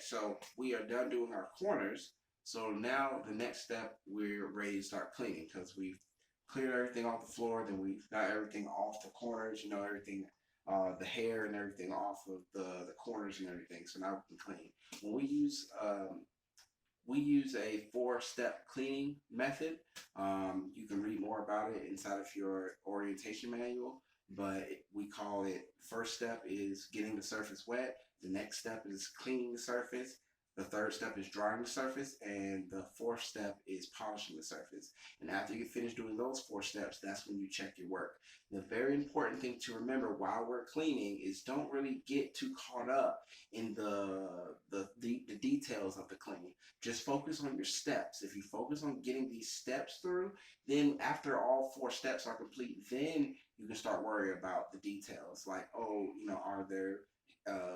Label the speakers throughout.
Speaker 1: so we are done doing our corners. So now the next step, we're ready to start cleaning because we've cleared everything off the floor. Then we've got everything off the corners, everything, the hair and everything off of the corners and everything. So now we can clean. When we use a 4-step cleaning method. You can read more about it inside of your orientation manual, but we call it, first step is getting the surface wet. The next step is cleaning the surface. The third step is drying the surface, and the fourth step is polishing the surface. And after you finish doing those 4 steps, that's when you check your work. The very important thing to remember while we're cleaning is don't really get too caught up in the details of the cleaning. Just focus on your steps. If you focus on getting these steps through, then after all 4 steps are complete, then you can start worrying about the details. Like, oh, are there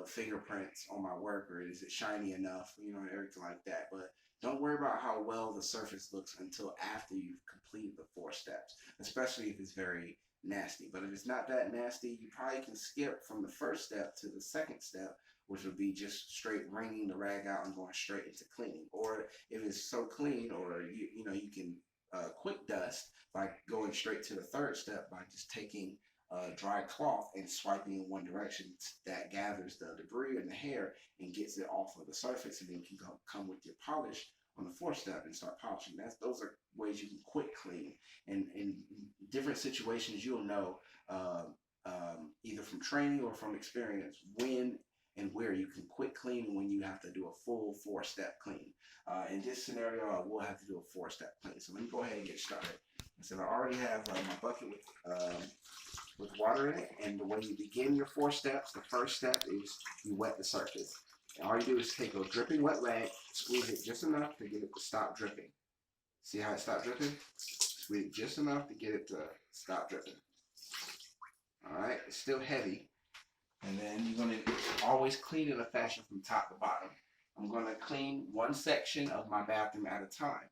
Speaker 1: fingerprints on my work, or is it shiny enough, everything like that. But don't worry about how well the surface looks until after you've completed the 4 steps, especially if it's very nasty. But if it's not that nasty, you probably can skip from the first step to the second step, which would be just straight wringing the rag out and going straight into cleaning. Or if it's so clean, or you can quick dust by going straight to the third step by just taking dry cloth and swiping in one direction. That gathers the debris and the hair and gets it off of the surface, and then you can come with your polish on the 4th step and start polishing. Those are ways you can quick clean. And in different situations, you'll know either from training or from experience when and where you can quick clean and when you have to do a full 4-step clean. In this scenario, we'll have to do a 4-step clean. So let me go ahead and get started. So I already have my bucket with water in it, and the way you begin your 4 steps, the first step is you wet the surface. And all you do is take a dripping wet rag, squeeze it just enough to get it to stop dripping. See how it stopped dripping? Squeeze it just enough to get it to stop dripping. Alright, it's still heavy. And then you're going to always clean in a fashion from top to bottom. I'm going to clean one section of my bathroom at a time.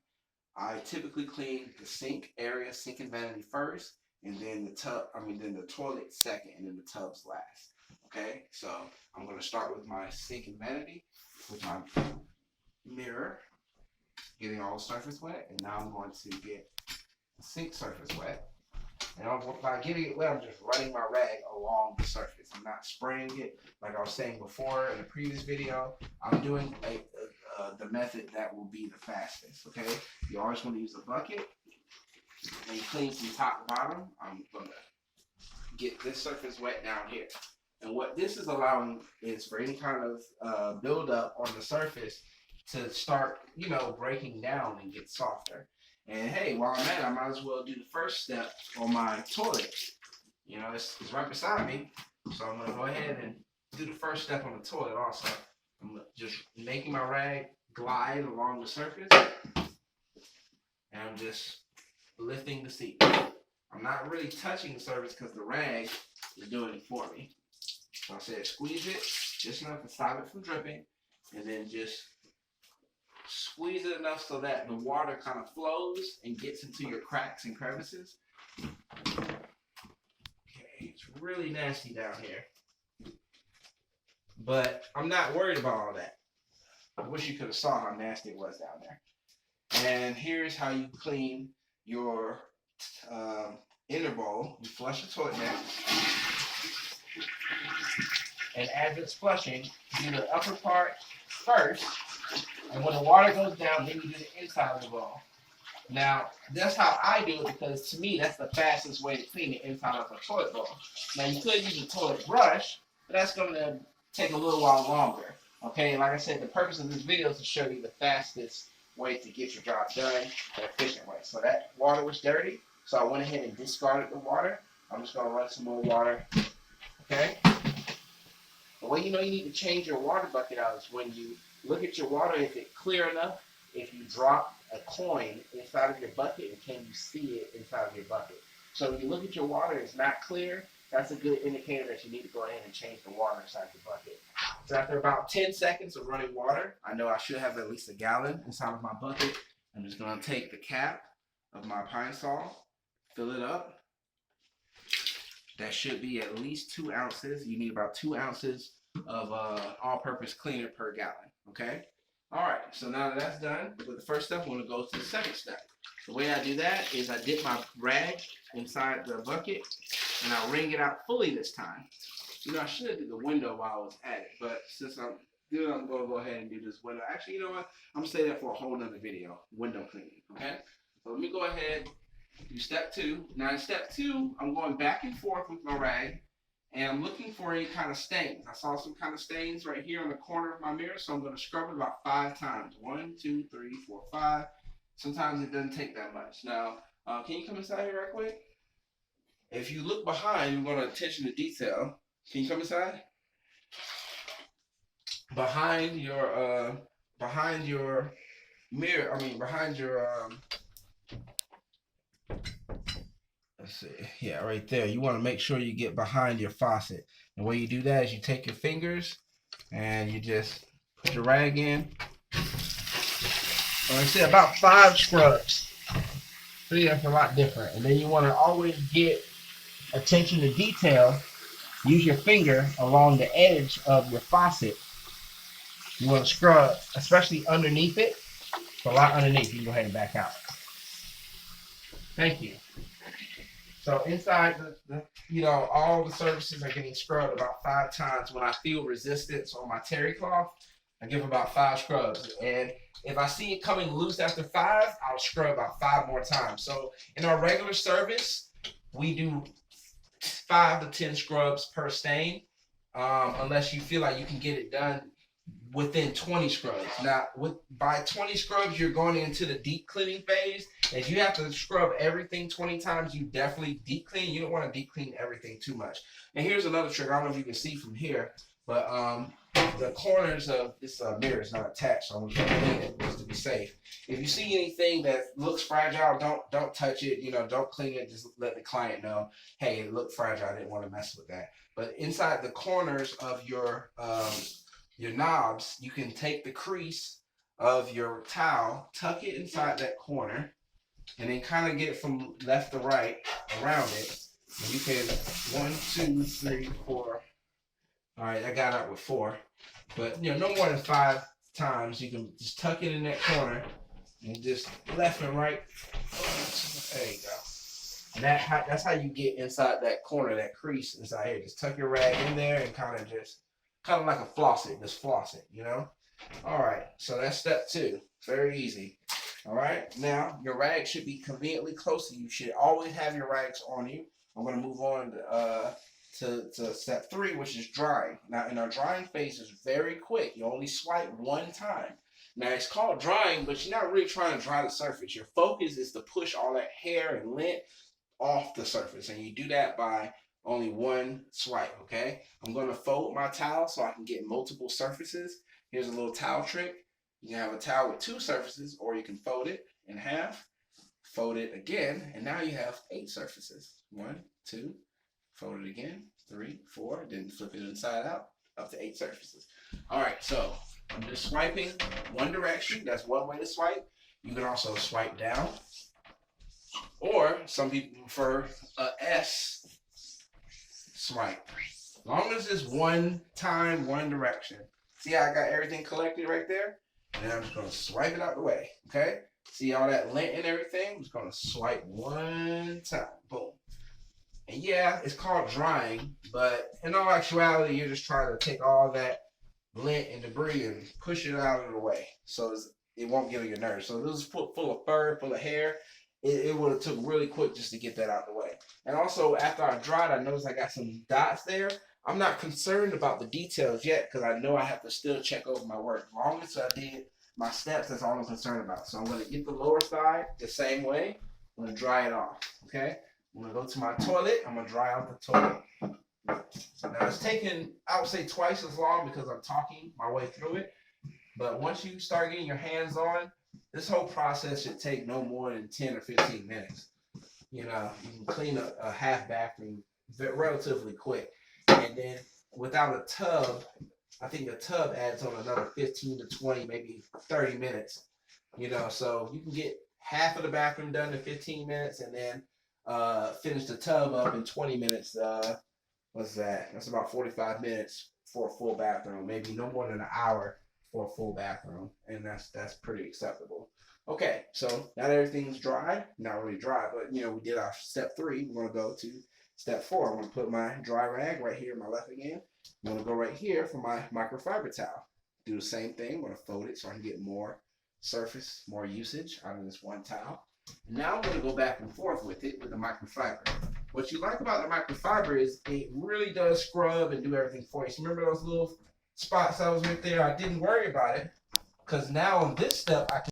Speaker 1: I typically clean the sink area, sink and vanity first, and then the toilet second, and then the tubs last. Okay, so I'm going to start with my sink and vanity with my mirror, getting all the surface wet, and now I'm going to get the sink surface wet. And by getting it wet, I'm just running my rag along the surface. I'm not spraying it like I was saying before in the previous video. I'm doing the method that will be the fastest. Okay, you always want to use a bucket and clean from top to bottom. I'm going to get this surface wet down here. And what this is allowing is for any kind of buildup on the surface to start, breaking down and get softer. And hey, while I'm at it, I might as well do the first step on my toilet. It's right beside me. So I'm going to go ahead and do the first step on the toilet also. I'm just making my rag glide along the surface. And I'm just lifting the seat. I'm not really touching the surface because the rag is doing it for me. So I said squeeze it just enough to stop it from dripping, and then just squeeze it enough so that the water kind of flows and gets into your cracks and crevices. Okay, it's really nasty down here, but I'm not worried about all that. I wish you could have saw how nasty it was down there. And here's how you clean your inner bowl. You flush the toilet neck, and as it's flushing, do the upper part first, and when the water goes down, then you do the inside of the bowl. Now, that's how I do it because to me, that's the fastest way to clean the inside of a toilet bowl. Now, you could use a toilet brush, but that's going to take a little while longer. Okay, like I said, the purpose of this video is to show you the fastest way to get your job done the efficient way. So that water was dirty, so I went ahead and discarded the water. I'm just going to run some more water. Okay? The way you know you need to change your water bucket out is when you look at your water, if it's clear enough, if you drop a coin inside of your bucket, and can you see it inside of your bucket? So when you look at your water, it's not clear, that's a good indicator that you need to go ahead and change the water inside your bucket. So after about 10 seconds of running water, I know I should have at least a gallon inside of my bucket. I'm just going to take the cap of my pine sol, fill it up. That should be at least 2 ounces. You need about 2 ounces of all-purpose cleaner per gallon. Okay. All right. So now that that's done with the first step, I'm going to go to the second step. The way I do that is I dip my rag inside the bucket and I wring it out fully this time. You know, I should have did the window while I was at it, but since I'm doing it, I'm going to go ahead and do this window. Actually, you know what? I'm going to say that for a whole nother video, window cleaning. Okay. So let me go ahead. Do step two. Now in step two, I'm going back and forth with my rag and I'm looking for any kind of stains. I saw some kind of stains right here on the corner of my mirror, so I'm going to scrub it about 5 times. 1, 2, 3, 4, 5. Sometimes it doesn't take that much. Now, can you come inside here right quick? If you look behind, you're going to attention to detail. Can you come inside? Behind your mirror, behind your let's see. Yeah, right there. You want to make sure you get behind your faucet. The way you do that is you take your fingers and you just put your rag in. Like I said, about 5 scrubs. See, that's a lot different. And then you want to always get attention to detail. Use your finger along the edge of your faucet. You want to scrub, especially underneath it. So a lot underneath. You can go ahead and back out. Thank you. So inside all the surfaces are getting scrubbed about 5 times. When I feel resistance on my terry cloth, I give about 5 scrubs. And if I see it coming loose after 5, I'll scrub about 5 more times. So in our regular service, we do 5 to 10 scrubs per stain, unless you feel like you can get it done within 20 scrubs. Now, by 20 scrubs, you're going into the deep cleaning phase. If you have to scrub everything 20 times, you definitely deep clean. You don't want to deep clean everything too much. And here's another trick. I don't know if you can see from here, but the corners of this mirror is not attached, so I'm going to clean it just to be safe. If you see anything that looks fragile, don't touch it. Don't clean it. Just let the client know, hey, it looked fragile. I didn't want to mess with that. But inside the corners of your knobs, you can take the crease of your towel, tuck it inside that corner, and then kind of get it from left to right around it. And you can 1, 2, 3, 4. All right, I got out with 4, but no more than 5 times. You can just tuck it in that corner and just left and right. There you go. And that's how you get inside that corner, that crease inside here. Just tuck your rag in there and kind of like a faucet, just floss it, All right, so that's step 2. Very easy. All right, now your rag should be conveniently close to you. You should always have your rags on you. I'm going to move on to step 3, which is drying. Now, in our drying phase, is very quick. You only swipe 1 time. Now, it's called drying, but you're not really trying to dry the surface. Your focus is to push all that hair and lint off the surface, and you do that by only 1 swipe. Okay, I'm going to fold my towel so I can get multiple surfaces. Here's a little towel trick. You can have a towel with 2 surfaces, or you can fold it in half, fold it again, and now you have 8 surfaces. 1, 2, fold it again, 3, 4, then flip it inside out, up to 8 surfaces. All right, so I'm just swiping one direction. That's one way to swipe. You can also swipe down, or some people prefer a S swipe. As long as it's 1 time, 1 direction. See how I got everything collected right there? And then I'm just going to swipe it out the way, okay? See all that lint and everything? I'm just going to swipe 1 time. Boom. And yeah, it's called drying, but in all actuality, you're just trying to take all that lint and debris and push it out of the way so it won't get on your nerves. So this is full of fur, full of hair. It would have took really quick just to get that out of the way. And also, after I dried, I noticed I got some dots there. I'm not concerned about the details yet because I know I have to still check over my work. As long as I did my steps, that's all I'm concerned about. So I'm going to get the lower side the same way. I'm going to dry it off, okay? I'm going to go to my toilet. I'm going to dry out the toilet. Now, it's taking, I would say, twice as long because I'm talking my way through it. But once you start getting your hands on, this whole process should take no more than 10 or 15 minutes. You can clean a half bathroom relatively quick. And then without a tub, I think a tub adds on another 15 to 20, maybe 30 minutes. So you can get half of the bathroom done in 15 minutes and then finish the tub up in 20 minutes. What's that? That's about 45 minutes for a full bathroom. Maybe no more than an hour for a full bathroom, and that's pretty acceptable. Okay, so now that everything's dry, not really dry, but we did our step 3. We're gonna go to step 4. I'm gonna put my dry rag right here in my left again. I'm gonna go right here for my microfiber towel. Do the same thing. I'm gonna fold it so I can get more surface, more usage out of this one towel. Now I'm gonna go back and forth with it with the microfiber. What you like about the microfiber is it really does scrub and do everything for you. So remember those little spots I was with there? I didn't worry about it because now on this step I can